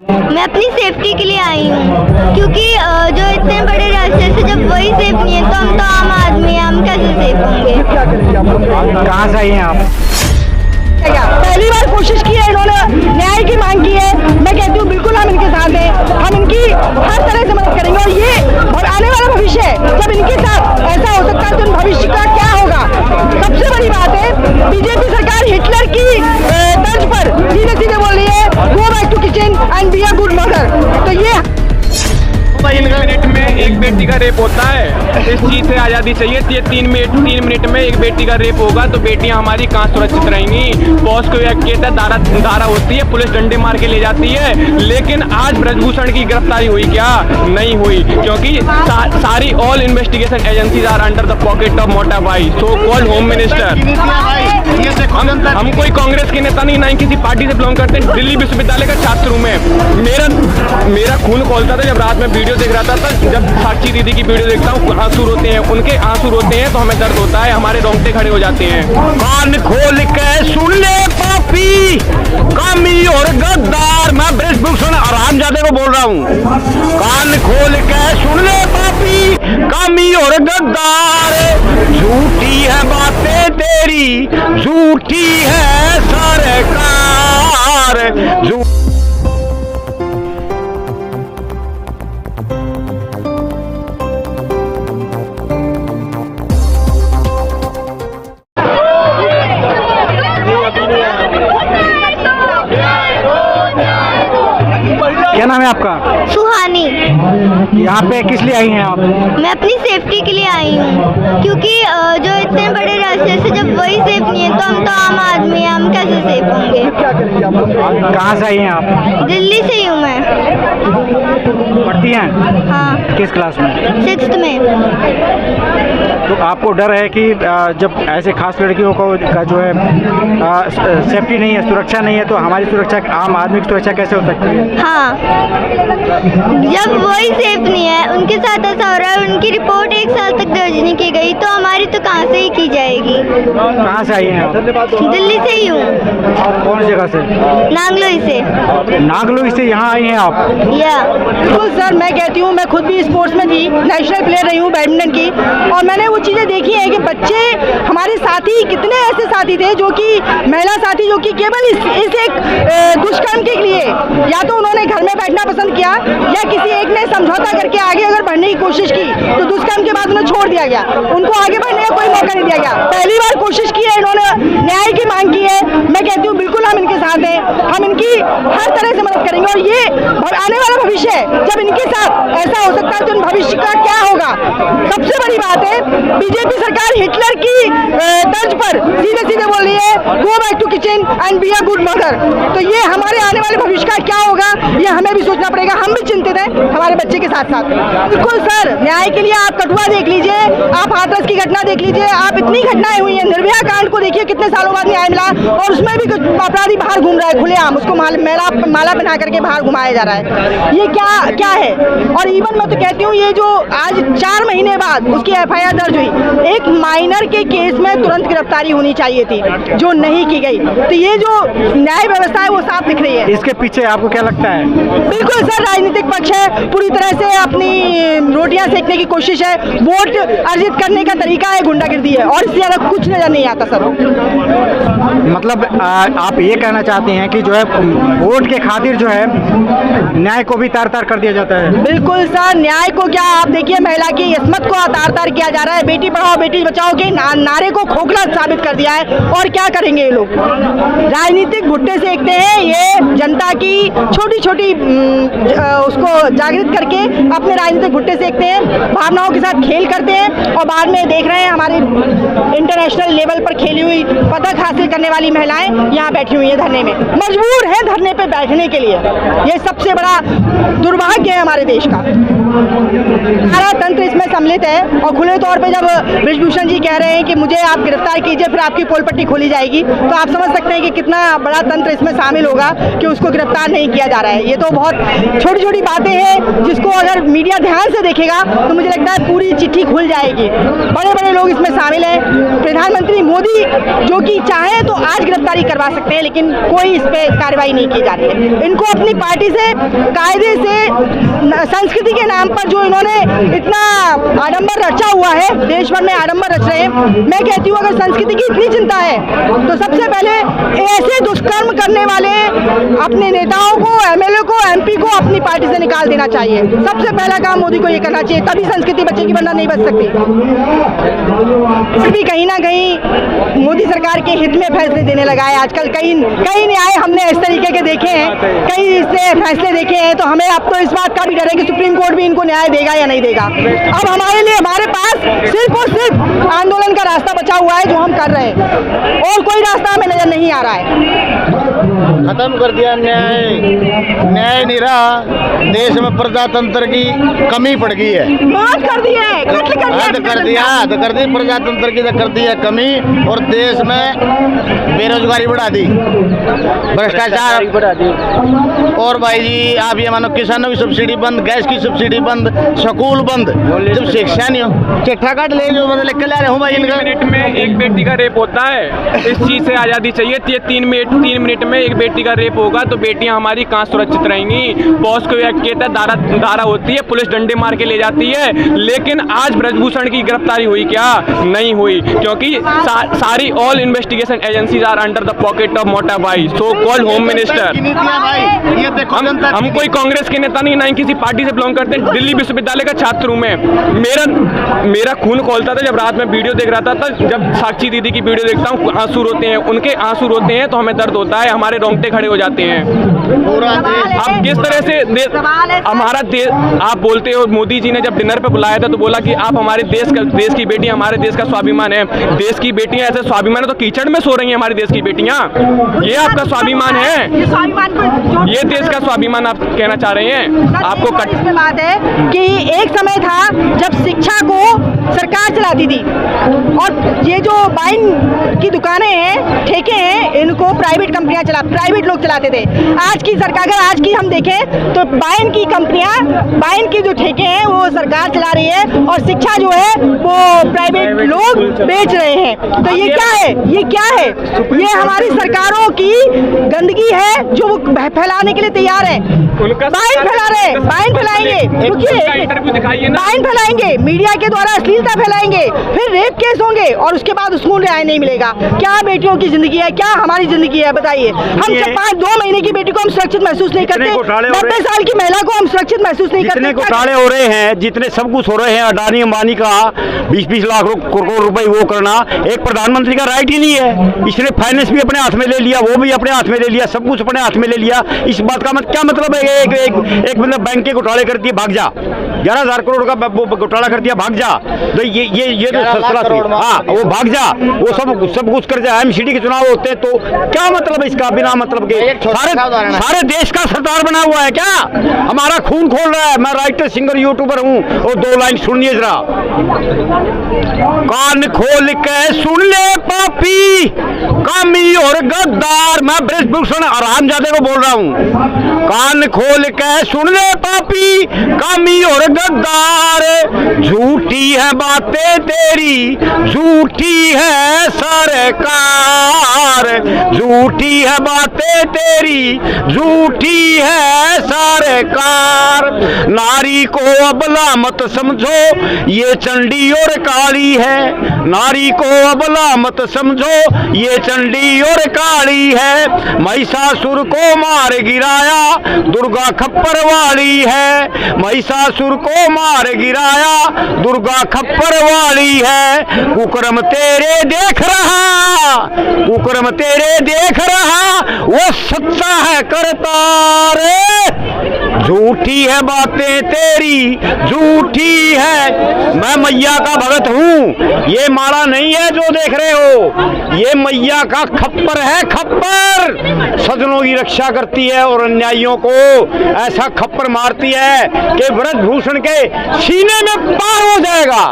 मैं अपनी सेफ्टी के लिए आई हूँ, क्योंकि जो इतने बड़े रास्ते से जब वही सेफ नहीं है तो हम तो आम आदमी हैं, हम कैसे सेफ होंगे। कहाँ से आई हैं आप? पहली बार कोशिश की है इन्होंने, न्याय की मांग की है। मैं कहती हूँ बिल्कुल हम इनके साथ हैं, हम इनकी हर तरह से मदद करेंगे। और ये आने वाला भविष्य है, जब इनके साथ ऐसा हो सकता है तो भविष्य का क्या होगा। सबसे बड़ी बात है बीजेपी सरकार हिटलर की तर्ज पर सीधे सीधे बोल रही है, go back to kitchen and be a good mother. तो ये 3 मिनट में एक बेटी का रेप होता है, इस चीज से आज़ादी चाहिए। 3 मिनट में एक बेटी का रेप होगा तो बेटियां हमारी कहाँ सुरक्षित रहेंगी। बॉस को एक केस है, दारा होती है, पुलिस डंडे मार के ले जाती है। लेकिन आज ब्रजभूषण की गिरफ्तारी हुई क्या? नहीं हुई, क्योंकि सारी all investigation agencies are under the pocket of मोटा भाई, सो कॉल्ड होम मिनिस्टर। हम कोई कांग्रेस के नेता नहीं, ना ही किसी पार्टी से बिलोंग करते हैं। दिल्ली विश्वविद्यालय का छात्र हूँ मैं। मेरा खून खौलता था जब रात में वीडियो देख रहा था। जब साक्षी दीदी की वीडियो देखता हूँ, आंसू रोते हैं, उनके आंसू रोते हैं तो हमें दर्द होता है, हमारे रोंगटे खड़े हो जाते हैं। कान खोल के सुन ले पापी, कामी और गद्दार, मैं ब्रजभूषण आरामजादे को बोल रहा हूँ। कान खोल के सुन ले पापी, कामी और गद्दार, झूठी है बातें तेरी, झूठी है सरकार। क्या नाम है आपका? सुहानी। यहाँ पे किस लिए आई हैं आप? मैं अपनी सेफ्टी के लिए आई हूँ, क्योंकि जो इतने बड़े रास्ते से जब वही सेफ नहीं है तो हम तो आम आदमी हैं, हम कैसे सेफ होंगे। कहाँ से आई हैं आप? दिल्ली से ही हूँ मैं। पढ़ती हैं? हाँ। किस क्लास में? 6th में। तो आपको डर है कि जब ऐसे खास लड़कियों का जो है सेफ्टी नहीं है, सुरक्षा नहीं है, तो हमारी सुरक्षा, आम आदमी की सुरक्षा कैसे हो सकती है? हाँ, जब वही सेफ नहीं है, उनके साथ ऐसा हो रहा है, उनकी रिपोर्ट 1 साल तक दर्ज नहीं की गई तो हमारी तो कहाँ से ही की जाएगी। कहाँ से आई हैं आप? दिल्ली से ही हूँ। कौन जगह से? नांगलोई से। नागलोई से यहाँ आई हैं आप? या बिल्कुल सर, मैं कहती हूँ मैं खुद भी स्पोर्ट्स में थी, नेशनल प्लेयर रही हूँ बैडमिंटन की, और मैंने वो चीज़ें देखी हैं कि बच्चे हमारे साथी, कितने ऐसे साथी थे जो कि महिला साथी, जो कि केवल इस एक दुष्कर्म के लिए या तो उन्होंने घर में बैठना पसंद किया या किसी एक ने समझौता करके आगे अगर बढ़ने की कोशिश की तो दुष्कर्म के बाद उन्हें छोड़ दिया गया, उनको आगे बढ़ने का कोई मौका नहीं दिया गया। पहली बार कोशिश की है इन्होंने, न्याय की मांग की है। मैं कहती हूँ बिल्कुल हम इनके साथ हैं, हम इनकी हर तरह से मदद करेंगे। और ये आने वाला भविष्य है, जब इनके साथ ऐसा हो सकता है तो भविष्य का क्या होगा। सबसे बड़ी बात है बीजेपी सरकार हिटलर की तर्ज पर सीधे सीधे बोल रही है, go back to kitchen and be a good mother. तो ये हमारे आने वाले भविष्य का क्या होगा, ये हमें भी सोचना पड़ेगा। हम भी चिंतित हैं हमारे बच्चे के साथ साथ। बिल्कुल सर, न्याय के लिए आप कठुआ देख लीजिए, आप हाथरस की घटना देख लीजिए, आप इतनी घटनाएं हुई हैं। निर्भया कांड को देखिए, कितने सालों बाद न्याय मिला और उसमें भी कुछ अपराधी बाहर घूम रहा है खुलेआम, उसको माला पहना करके बाहर घुमाया जा रहा है। ये क्या है। और इवन मैं तो कहती हूँ ये जो आज 4 महीने बाद उसकी FIR दर्ज हुई, एक माइनर के केस में तुरंत गिरफ्तारी होनी चाहिए थी, जो नहीं की गई। तो ये जो न्याय व्यवस्था है वो साफ दिख रही है। इसके पीछे आपको क्या लगता है? बिल्कुल सर, राजनीतिक पक्ष है, पूरी तरह से अपनी रोटियां सेकने की कोशिश है, वोट अर्जित करने का तरीका है, गुंडागिर्दी है, और इससे ज्यादा कुछ नजर नहीं आता सर। मतलब आप ये कहना चाहते हैं कि जो है वोट के खातिर जो है न्याय को भी तार तार कर दिया जाता है? बिल्कुल सर, न्याय को क्या, आप देखिए महिला की इस्मत को तार तार किया जा रहा है। बेटी पढ़ाओ बेटी बचाओ के नारे को खोखला साबित कर दिया है। और क्या करेंगे ये लोग, राजनीतिक भुट्टे सेकते हैं, ये जनता की छोटी छोटी उसको जागृत करके अपने राजनीतिक भुट्टे सेकते हैं, भावनाओं के साथ खेल करते हैं, और बाद में देख रहे हैं हमारे इंटरनेशनल लेवल पर खेली हुई पदक हासिल करने वाली महिलाएं यहाँ बैठी हुई हैं धरने में, मजबूर हैं धरने पे बैठने के लिए। ये सबसे बड़ा दुर्भाग्य है हमारे देश का। सारा तंत्र इसमें सम्मिलित है, और खुले तौर पे जब ब्रजभूषण जी कह रहे हैं कि मुझे आप गिरफ्तार कीजिए फिर आपकी पोल पट्टी खोली जाएगी, तो आप समझ सकते हैं कि कितना बड़ा तंत्र इसमें शामिल होगा कि उसको गिरफ्तार नहीं किया जा रहा है। ये तो बहुत छोटी छोटी बात कहते हैं, जिसको अगर मीडिया ध्यान से देखेगा तो मुझे लगता है पूरी चिट्ठी खुल जाएगी। बड़े बड़े लोग इसमें शामिल हैं। प्रधानमंत्री मोदी जो कि चाहे तो आज गिरफ्तारी करवा सकते हैं, लेकिन कोई इस पर कार्रवाई नहीं की जाती है। इनको अपनी पार्टी से कायदे से संस्कृति के नाम पर जो इन्होंने इतना आडंबर रचा हुआ है, देश भर में आडंबर रच रहे हैं। मैं कहती हूँ अगर संस्कृति की इतनी चिंता है तो सबसे पहले ऐसे दुष्कर्म करने वाले अपने नेताओं को, एमएलए को, एमपी को अपनी पार्टी से निकाल देना चाहिए। सबसे पहला काम मोदी को ये करना चाहिए, तभी संस्कृति बचेगी, वरना नहीं बच सकती। फिर भी कहीं ना कहीं मोदी सरकार के हित में फैसले देने लगा है आजकल। कई न्याय हमने इस तरीके के देखे हैं, कई इससे फैसले देखे हैं, तो हमें अब तो इस बात का भी डर है कि सुप्रीम कोर्ट भी इनको न्याय देगा या नहीं देगा। अब हमारे लिए हमारे पास सिर्फ और सिर्फ आंदोलन का रास्ता बचा हुआ है जो हम कर रहे हैं, और कोई रास्ता हमें नजर नहीं आ रहा है। खत्म कर दिया न्याय नहीं रहा। देश में प्रजातंत्र की कमी पड़ गई है, मौत कर दी है, कत्ल कर दिया, कर दी प्रजातंत्र की कर दी है कमी, और देश में बेरोजगारी बढ़ा दी, भ्रष्टाचार बढ़ा दी। और भाई जी आप ये मानो किसानों की सब्सिडी बंद, गैस की सब्सिडी बंद, स्कूल बंद, जब शिक्षा नहीं हो चिट्ठा काट ले जो मतलब लिख के ला रहे हूँ भाई। 3 मिनट में एक बेटी का रेप होता है, इस चीज से आज़ादी चाहिए। 3 मिनट में एक बेटी का रेप होगा तो बेटियां हमारी कहाँ सुरक्षित रहेंगी। पॉस्को को एक्ट के तहत धारा होती है, पुलिस डंडे मार के ले जाती है। लेकिन आज ब्रजभूषण की गिरफ्तारी हुई क्या? नहीं हुई, क्योंकि सारी all investigation agencies are under the pocket of मोटा भाई, सो कॉल्ड होम मिनिस्टर। हम कोई कांग्रेस के नेता नहीं, ना ही किसी पार्टी से बिलोंग करते हैं। दिल्ली विश्वविद्यालय का छात्र हूं मैं। मेरा खून खौलता था जब रात में वीडियो देख रहा था, जब साक्षी दीदी की वीडियो देखता हूँ आंसू रोते हैं, उनके आंसू रोते हैं तो हमें दर्द होता है, हमारे रोंगटे खड़े हो जाते हैं। अब किस तरह से हमारा देश, आप बोलते हो मोदी जी ने जब डिनर पे बुलाया था तो बोला कि आप हमारे देश की बेटी, हमारे देश का स्वाभिमान है। देश की बेटियां ऐसे स्वाभिमान है तो कीचड़ में सो रही हैं हमारी देश की बेटियां। ये आपका स्वाभिमान है, ये देश का स्वाभिमान आप कहना चाह रहे हैं? आपको इसमें बात है कि एक समय था जब शिक्षा को सरकार चलाती थी, और ये जो वाइन की दुकानें हैं, ठेके हैं, इनको प्राइवेट लोग चलाते थे। आज की सरकार, अगर आज की हम देखें तो वाइन की कंपनियां, वाइन के जो ठेके हैं वो सरकार चला रही है, और शिक्षा जो है वो प्राइवेट लोग बेच रहे हैं। तो ये क्या है? ये क्या है? ये हमारी सरकारों की गंदगी है जो वो फैलाने के लिए तैयार है। वाइन फैला रहे हैं, वाइन फैलाएंगे, वाइन फैलाएंगे, मीडिया के द्वारा अश्लीलता फैलाएंगे, फिर रेप केस होंगे, और उसके बाद उसको न्याय नहीं मिलेगा। क्या बेटियों की जिंदगी है? क्या हमारी जिंदगी है? बताइए। हम 2 महीने की बेटी को हम सुरक्षित महसूस नहीं करते, 90 साल की महिला को हम सुरक्षित महसूस नहीं करते। जितने घोटाले हो रहे हैं, जितने सब कुछ हो रहे हैं, अडानी अंबानी का 20-20 लाख करोड़ रुपए वो करना एक प्रधानमंत्री का राइट ही नहीं है। इसने फाइनेंस भी अपने हाथ में ले लिया, वो भी अपने हाथ में ले लिया, सब कुछ अपने हाथ में ले लिया। इस बात का क्या मतलब है? एक मतलब बैंक के घोटाले करती है, भाग जा। 11,000 करोड़ का घोटाला कर दिया, भाग जा। तो ये तो हाँ, वो भाग जा, वो सब कुछ कर जाए। एमसीडी के चुनाव होते हैं तो क्या मतलब है इसका? बिना मतलब के सारे देश का सरदार बना हुआ है क्या? हमारा खून खोल रहा है। मैं राइटर, सिंगर, यूट्यूबर हूँ, और 2 लाइन सुनिए जरा। कान खोल के सुन ले पापी, कामी और गद्दार, मैं ब्रजभूषण हरामजादे को बोल रहा हूँ। कान खोल के सुन ले पापी, कामी और गद्दार, झूठी है बातें तेरी, झूठी है सरकार, झूठी है बातें तेरी, झूठी है सरकार। नारी को अबला मत समझो, ये चंडी और काली है। नारी को अबला मत समझो, ये चंडी और काली है। महिषासुर को मार गिराया, दुर्गा खप्पर वाली है। महिषासुर को मार गिराया, दुर्गा खप्पर वाली है। कुकर्म तेरे देख रहा, कुकर्म तेरे देख रहा, वो सच्चा है करतार। झूठी है बातें तेरी, झूठी है। मैं मैया का भगत हूँ, ये माला नहीं है जो देख रहे हो, ये मैया का खप्पर है, खप्पर। सजनों की रक्षा करती है और अन्यायियों को ऐसा खप्पर मारती है कि ब्रजभूषण के सीने में पार हो जाएगा।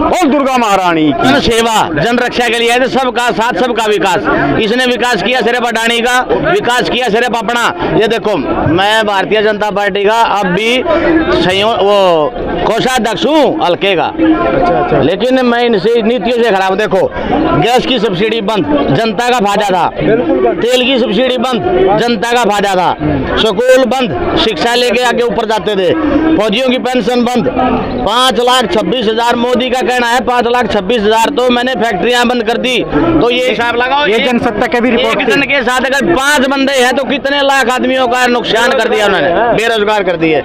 और दुर्गा महारानी की सेवा, जन रक्षा के लिए है, सबका साथ, सबका विकास। इसने विकास किया सिर्फ अडानी का, विकास किया सिर्फ अपना। ये देखो, मैं भारतीय जनता पार्टी का अब भी वो कोषाध्यक्ष हूँ हल्के का। लेकिन मैं इनसे नीतियों से खराब, देखो गैस की सब्सिडी बंद, जनता का फायदा था। तेल की सब्सिडी बंद, जनता का फायदा था। स्कूल बंद, शिक्षा लेके आगे ऊपर जाते थे। फौजियों की पेंशन बंद। 5,26,000 मोदी का कहना है, 5,26,000 तो मैंने फैक्ट्रियां बंद कर दी। तो ये हिसाब लगाओ, ये जनसत्ता का भी रिपोर्ट एक जन के साथ अगर 5 बंदे हैं तो कितने लाख आदमियों का नुकसान कर दिया उन्होंने, बेरोजगार कर दिए।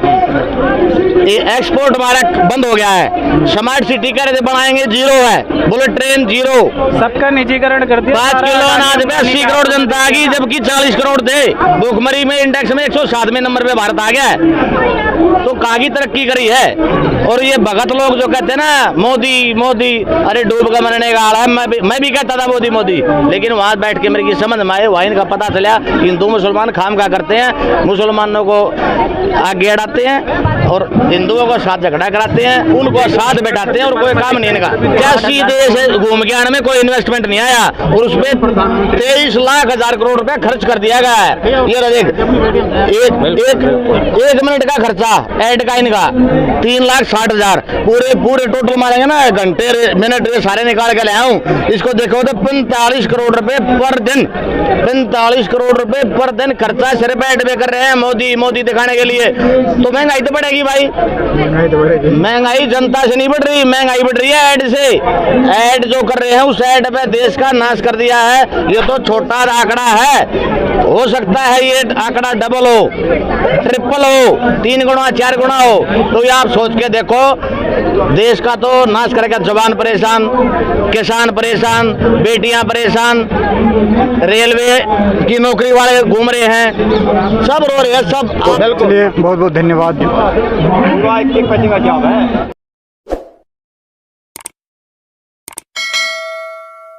ये एक्सपोर्ट हमारा बंद हो गया है। स्मार्ट सिटी कह रहे थे बनाएंगे, जीरो है। बुलेट ट्रेन जीरो, सबका निजीकरण कर दिया। 5 किलो अनाज में 80 करोड़ जनता आ गई, जबकि 40 करोड़ थे। भूखमरी में इंडेक्स में 107वें नंबर पे भारत आ गया है। तो कहाँ की तरक्की करी है। और ये भगत लोग जो कहते हैं ना मोदी मोदी, अरे डूब का मरने का हाल है। मैं भी कहता था मोदी मोदी, लेकिन वहां बैठ के मेरे की समझ में आए, वहीं का पता चला हिंदू मुसलमान खाम का करते हैं, मुसलमानों को आगे अड़ाते हैं और हिंदुओं को साथ झगड़ा कराते हैं, उनको साथ बैठाते हैं और कोई काम नहीं इनका। 81 देश घूम के आने में कोई इन्वेस्टमेंट नहीं आया और उस पर 23 लाख हजार करोड़ रुपया खर्च कर दिया गया है। ये एक मिनट का खर्चा ऐड का इनका 3,60,000, पूरे टोटल मारेंगे ना, घंटे मिनट सारे निकाल के ले आऊं, इसको देखो तो 45 करोड़ रुपए पर दिन, 45 करोड़ रुपए पर दिन खर्चा सिर्फ ऐड में कर रहे हैं मोदी मोदी दिखाने के लिए। तो महंगाई तो बढ़ेगी भाई, महंगाई जनता से नहीं बढ़ रही, महंगाई बढ़ रही है ऐड से। ऐड जो कर रहे हैं उस ऐड पे देश का नाश कर दिया है। ये तो छोटा आंकड़ा है, हो सकता है ये आंकड़ा डबल हो, ट्रिपल हो, 3 गुना 4 गुना हो। तो ये आप सोच के देखो, देश का तो नाश करेगा। जवान परेशान, किसान परेशान, बेटियां परेशान, रेलवे की नौकरी वाले घूम रहे हैं, सब रो रहे हैं, सब। बहुत बहुत धन्यवाद।